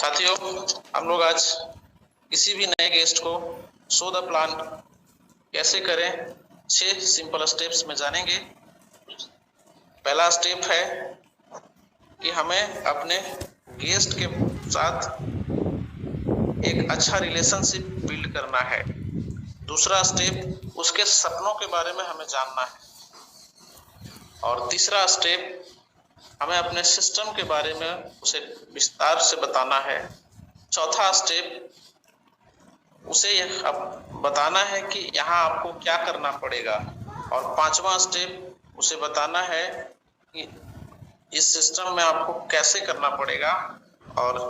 साथियों, हम लोग आज किसी भी नए गेस्ट को शो द प्लान कैसे करें 6 सिंपल स्टेप्स में जानेंगे। पहला स्टेप है कि हमें अपने गेस्ट के साथ एक अच्छा रिलेशनशिप बिल्ड करना है। दूसरा स्टेप उसके सपनों के बारे में हमें जानना है। और तीसरा स्टेप हमें अपने सिस्टम के बारे में उसे विस्तार से बताना है। चौथा स्टेप उसे बताना है कि यहाँ आपको क्या करना पड़ेगा। और पांचवा स्टेप उसे बताना है कि इस सिस्टम में आपको कैसे करना पड़ेगा। और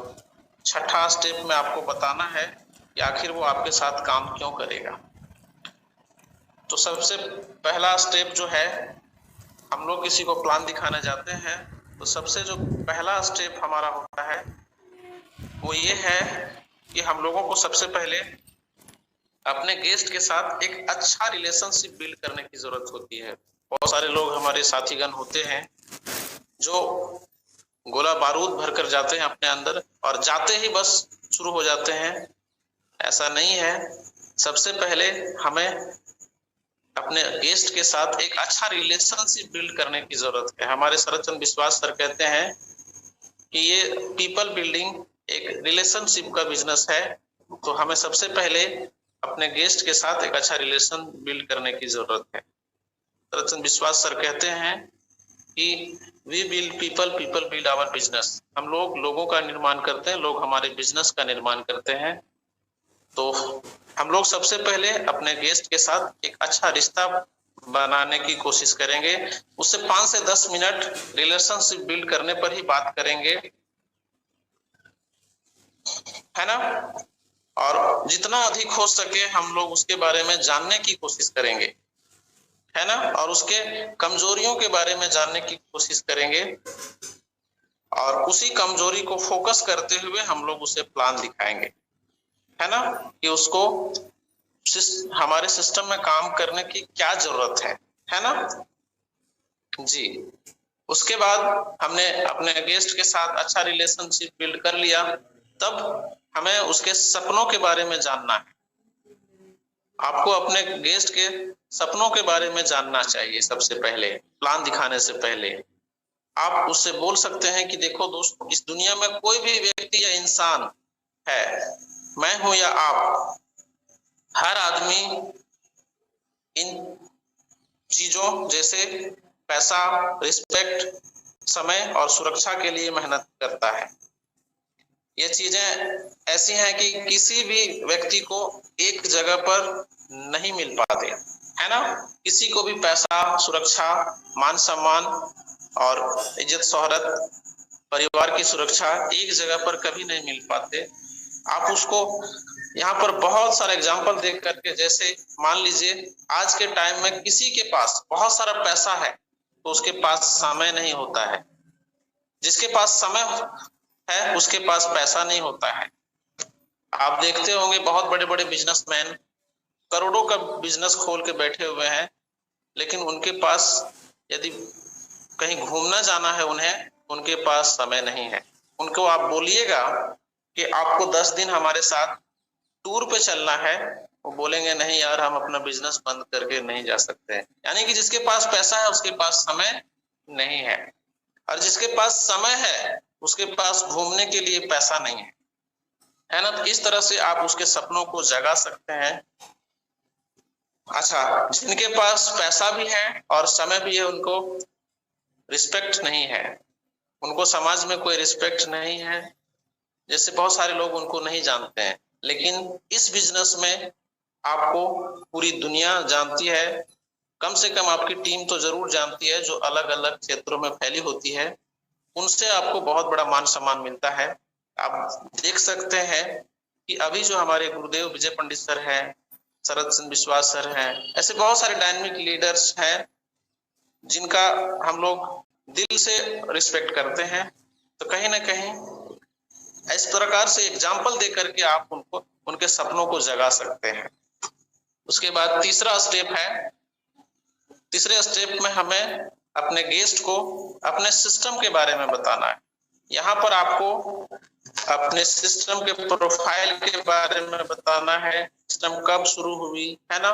छठा स्टेप में आपको बताना है कि आखिर वो आपके साथ काम क्यों करेगा। तो सबसे पहला स्टेप जो है, हम लोग किसी को प्लान दिखाने जाते हैं तो सबसे जो पहला स्टेप हमारा होता है वो ये है कि हम लोगों को सबसे पहले अपने गेस्ट के साथ एक अच्छा रिलेशनशिप बिल्ड करने की जरूरत होती है। बहुत सारे लोग हमारे साथीगण होते हैं जो गोला बारूद भरकर जाते हैं अपने अंदर और जाते ही बस शुरू हो जाते हैं। ऐसा नहीं है। सबसे पहले हमें अपने गेस्ट के साथ एक अच्छा रिलेशनशिप बिल्ड करने की जरूरत है। हमारे शरद चंद्र विश्वास सर कहते हैं कि ये पीपल बिल्डिंग एक रिलेशनशिप का बिजनेस है। तो हमें सबसे पहले अपने गेस्ट के साथ एक अच्छा रिलेशन बिल्ड करने की जरूरत है। शरद चंद्र विश्वास सर कहते हैं कि we build people, people build our business. हम लोग लोगों का निर्माण करते हैं, लोग हमारे बिजनेस का निर्माण करते हैं। तो हम लोग सबसे पहले अपने गेस्ट के साथ एक अच्छा रिश्ता बनाने की कोशिश करेंगे। उससे 5 से 10 मिनट रिलेशनशिप बिल्ड करने पर ही बात करेंगे, है ना। और जितना अधिक हो सके हम लोग उसके बारे में जानने की कोशिश करेंगे, है ना। और उसके कमजोरियों के बारे में जानने की कोशिश करेंगे और उसी कमजोरी को फोकस करते हुए हम लोग उसे प्लान दिखाएंगे, है ना, कि उसको हमारे सिस्टम में काम करने की क्या जरूरत है ना जी। उसके बाद हमने अपने गेस्ट के साथ अच्छा रिलेशनशिप बिल्ड कर लिया, तब हमें उसके सपनों के बारे में जानना है। आपको अपने गेस्ट के सपनों के बारे में जानना चाहिए। सबसे पहले प्लान दिखाने से पहले आप उससे बोल सकते हैं कि देखो दोस्त, इस दुनिया में कोई भी व्यक्ति या इंसान है, मैं हूं या आप, हर आदमी इन चीजों जैसे पैसा, रिस्पेक्ट, समय और सुरक्षा के लिए मेहनत करता है। ये चीजें ऐसी हैं कि किसी भी व्यक्ति को एक जगह पर नहीं मिल पाते, है ना। किसी को भी पैसा, सुरक्षा, मान सम्मान और इज्जत शोहरत, परिवार की सुरक्षा एक जगह पर कभी नहीं मिल पाते। आप उसको यहाँ पर बहुत सारे एग्जाम्पल देख करके, जैसे मान लीजिए आज के टाइम में किसी के पास बहुत सारा पैसा है तो उसके पास समय नहीं होता है। जिसके पास समय है उसके पास पैसा नहीं होता है। आप देखते होंगे बहुत बड़े बड़े बिजनेसमैन करोड़ों का बिजनेस खोल के बैठे हुए हैं, लेकिन उनके पास यदि कहीं घूमना जाना है उनके पास समय नहीं है। उनको आप बोलिएगा कि आपको 10 दिन हमारे साथ टूर पे चलना है, वो बोलेंगे नहीं यार, हम अपना बिजनेस बंद करके नहीं जा सकते। यानी कि जिसके पास पैसा है उसके पास समय नहीं है, और जिसके पास समय है उसके पास घूमने के लिए पैसा नहीं है ना। तो इस तरह से आप उसके सपनों को जगा सकते हैं। अच्छा, जिनके पास पैसा भी है और समय भी है, उनको रिस्पेक्ट नहीं है, उनको समाज में कोई रिस्पेक्ट नहीं है। जैसे बहुत सारे लोग उनको नहीं जानते हैं, लेकिन इस बिजनेस में आपको पूरी दुनिया जानती है। कम से कम आपकी टीम तो जरूर जानती है, जो अलग अलग क्षेत्रों में फैली होती है। उनसे आपको बहुत बड़ा मान सम्मान मिलता है। आप देख सकते हैं कि अभी जो हमारे गुरुदेव विजय पंडित सर हैं, शरद चंद्र विश्वास सर हैं, ऐसे बहुत सारे डायनामिक लीडर्स हैं जिनका हम लोग दिल से रिस्पेक्ट करते हैं। तो कहीं ना कहीं इस प्रकार से एग्जाम्पल दे करके आप उनको उनके सपनों को जगा सकते हैं। उसके बाद तीसरा स्टेप है, तीसरे स्टेप में हमें अपने गेस्ट को अपने सिस्टम के बारे में बताना है। यहाँ पर आपको अपने सिस्टम के प्रोफाइल के बारे में बताना है, सिस्टम कब शुरू हुई, है ना,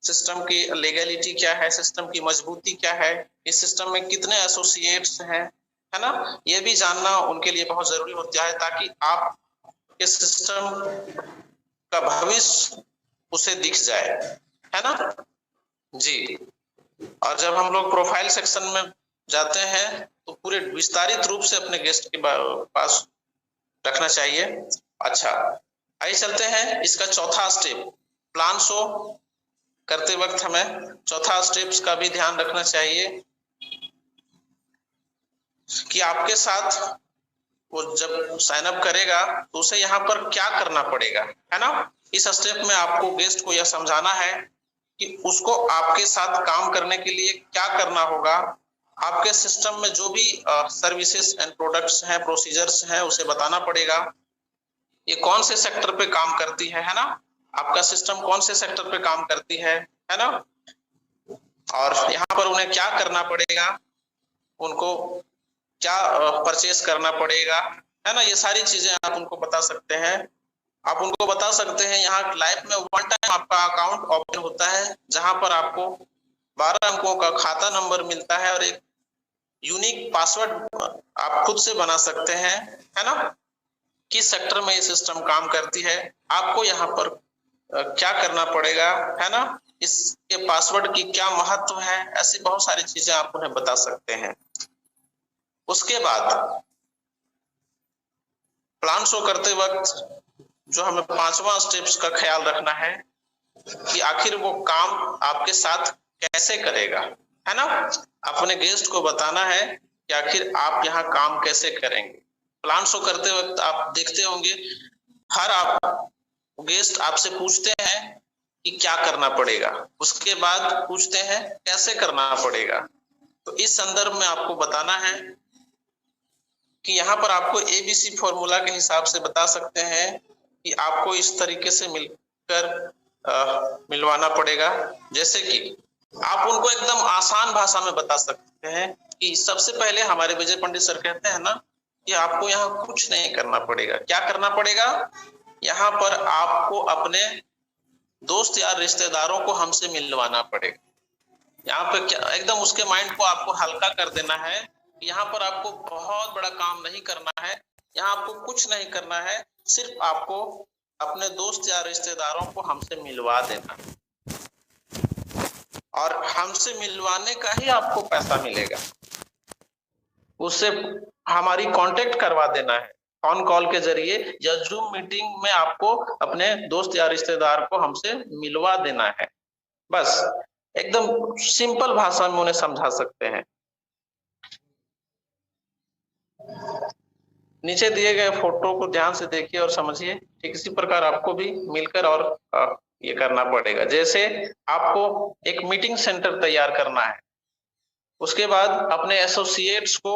सिस्टम की लीगैलिटी क्या है, सिस्टम की मजबूती क्या है, इस सिस्टम में कितने एसोसिएट्स हैं, है ना, ये भी जानना उनके लिए बहुत जरूरी होता है, ताकि आप के सिस्टम का भविष्य उसे दिख जाए, है ना जी। और जब हम लोग प्रोफाइल सेक्शन में जाते हैं तो पूरे विस्तारित रूप से अपने गेस्ट के पास रखना चाहिए। अच्छा, आइए चलते हैं इसका चौथा स्टेप, प्लान शो करते वक्त हमें चौथा स्टेप्स का भी ध्यान रखना चाहिए कि आपके साथ वो जब साइन अप करेगा तो उसे यहाँ पर क्या करना पड़ेगा, है ना। इस स्टेप में आपको गेस्ट को यह समझाना है कि उसको आपके साथ काम करने के लिए क्या करना होगा, आपके सिस्टम में जो भी सर्विसेज एंड प्रोडक्ट्स हैं, प्रोसीजर्स हैं, उसे बताना पड़ेगा। ये कौन से सेक्टर पे काम करती है ना, आपका सिस्टम कौन से सेक्टर पे काम करती है ना, और यहाँ पर उन्हें क्या करना पड़ेगा, उनको क्या परचेस करना पड़ेगा, है ना। ये सारी चीजें आप उनको बता सकते हैं। आप उनको बता सकते हैं यहाँ लाइफ में वन टाइम आपका अकाउंट ओपन होता है जहां पर आपको 12 अंकों का खाता नंबर मिलता है और एक यूनिक पासवर्ड आप खुद से बना सकते हैं, है ना। किस सेक्टर में ये सिस्टम काम करती है, आपको यहाँ पर क्या करना पड़ेगा, है ना, इसके पासवर्ड की क्या महत्व है, ऐसी बहुत सारी चीजें आप उन्हें बता सकते हैं। उसके बाद प्लान शो करते वक्त जो हमें 5वां स्टेप्स का ख्याल रखना है कि आखिर वो काम आपके साथ कैसे करेगा, है ना। अपने गेस्ट को बताना है कि आखिर आप यहाँ काम कैसे करेंगे। प्लान शो करते वक्त आप देखते होंगे हर आप गेस्ट आपसे पूछते हैं कि क्या करना पड़ेगा, उसके बाद पूछते हैं कैसे करना पड़ेगा। तो इस संदर्भ में आपको बताना है कि यहाँ पर आपको ABC फॉर्मूला के हिसाब से बता सकते हैं कि आपको इस तरीके से मिलकर मिलवाना पड़ेगा। जैसे कि आप उनको एकदम आसान भाषा में बता सकते हैं कि सबसे पहले हमारे विजय पंडित सर कहते हैं ना कि आपको यहाँ कुछ नहीं करना पड़ेगा। क्या करना पड़ेगा, यहाँ पर आपको अपने दोस्त या रिश्तेदारों को हमसे मिलवाना पड़ेगा। यहाँ पे क्या एकदम उसके माइंड को आपको हल्का कर देना है। यहाँ पर आपको बहुत बड़ा काम नहीं करना है, यहाँ आपको कुछ नहीं करना है, सिर्फ आपको अपने दोस्त या रिश्तेदारों को हमसे मिलवा देना और हमसे मिलवाने का ही आपको पैसा मिलेगा। उससे हमारी कांटेक्ट करवा देना है फोन कॉल के जरिए या जूम मीटिंग में आपको अपने दोस्त या रिश्तेदार को हमसे मिलवा देना है। बस एकदम सिंपल भाषा में उन्हें समझा सकते हैं। नीचे दिए गए फोटो को ध्यान से देखिए और समझिए। ठीक इसी प्रकार आपको भी मिलकर और ये करना पड़ेगा। जैसे आपको एक मीटिंग सेंटर तैयार करना है, उसके बाद अपने एसोसिएट्स को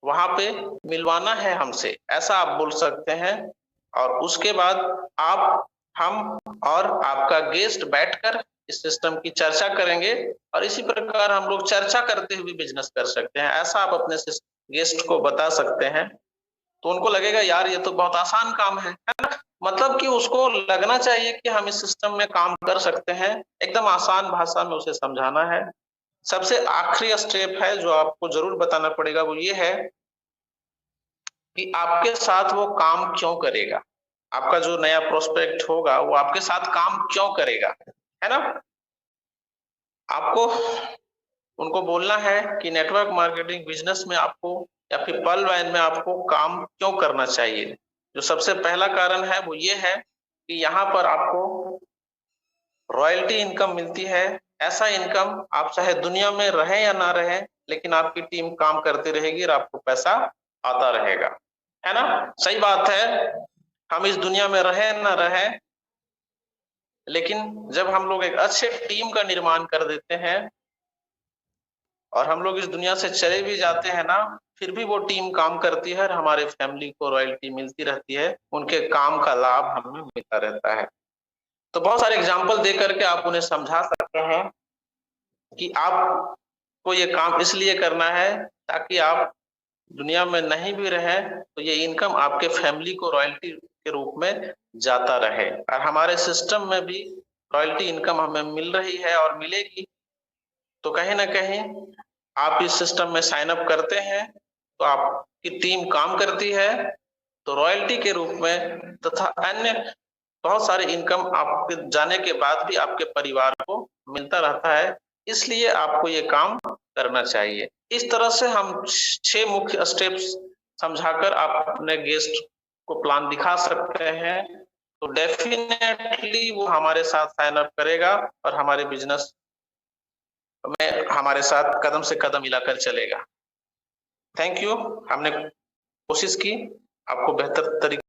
वहां पे मिलवाना है हमसे, ऐसा आप बोल सकते हैं। और उसके बाद आप, हम और आपका गेस्ट बैठकर इस सिस्टम की चर्चा करेंगे और इसी प्रकार हम लोग चर्चा करते हुए बिजनेस कर सकते हैं, ऐसा आप अपने गेस्ट को बता सकते हैं। तो उनको लगेगा यार ये तो बहुत आसान काम है ना। मतलब कि उसको लगना चाहिए कि हम इस सिस्टम में काम कर सकते हैं। एकदम आसान भाषा में उसे समझाना है। सबसे आखिरी स्टेप है जो आपको जरूर बताना पड़ेगा, वो ये है कि आपके साथ वो काम क्यों करेगा। आपका जो नया प्रोस्पेक्ट होगा वो आपके साथ काम क्यों करेगा, है ना। आपको उनको बोलना है कि नेटवर्क मार्केटिंग बिजनेस में आपको या फिर पर्ल वाइन में आपको काम क्यों करना चाहिए। जो सबसे पहला कारण है वो ये है कि यहाँ पर आपको रॉयल्टी इनकम मिलती है। ऐसा इनकम आप चाहे दुनिया में रहे या ना रहे, लेकिन आपकी टीम काम करती रहेगी और आपको पैसा आता रहेगा, है ना। सही बात है, हम इस दुनिया में रहे ना रहे, लेकिन जब हम लोग एक अच्छे टीम का निर्माण कर देते हैं और हम लोग इस दुनिया से चले भी जाते हैं ना, फिर भी वो टीम काम करती है और हमारे फैमिली को रॉयल्टी मिलती रहती है, उनके काम का लाभ हमें मिलता रहता है। तो बहुत सारे एग्जाम्पल दे करके आप उन्हें समझा सकते हैं कि आपको ये काम इसलिए करना है ताकि आप दुनिया में नहीं भी रहे तो ये इनकम आपके फैमिली को रॉयल्टी के रूप में जाता रहे। और हमारे सिस्टम में भी रॉयल्टी इनकम हमें मिल रही है और मिलेगी। तो कहीं ना कहीं आप इस सिस्टम में साइन अप करते हैं तो आपकी टीम काम करती है, तो रॉयल्टी के रूप में तथा अन्य बहुत सारे इनकम आपके जाने के बाद भी आपके परिवार को मिलता रहता है। इसलिए आपको ये काम करना चाहिए। इस तरह से हम 6 मुख्य स्टेप्स समझाकर आप अपने गेस्ट को प्लान दिखा सकते हैं, तो डेफिनेटली वो हमारे साथ साइन अप करेगा और हमारे बिजनेस में हमारे साथ कदम से कदम मिलाकर चलेगा। Thank you. हमने कोशिश की आपको बेहतर तरीके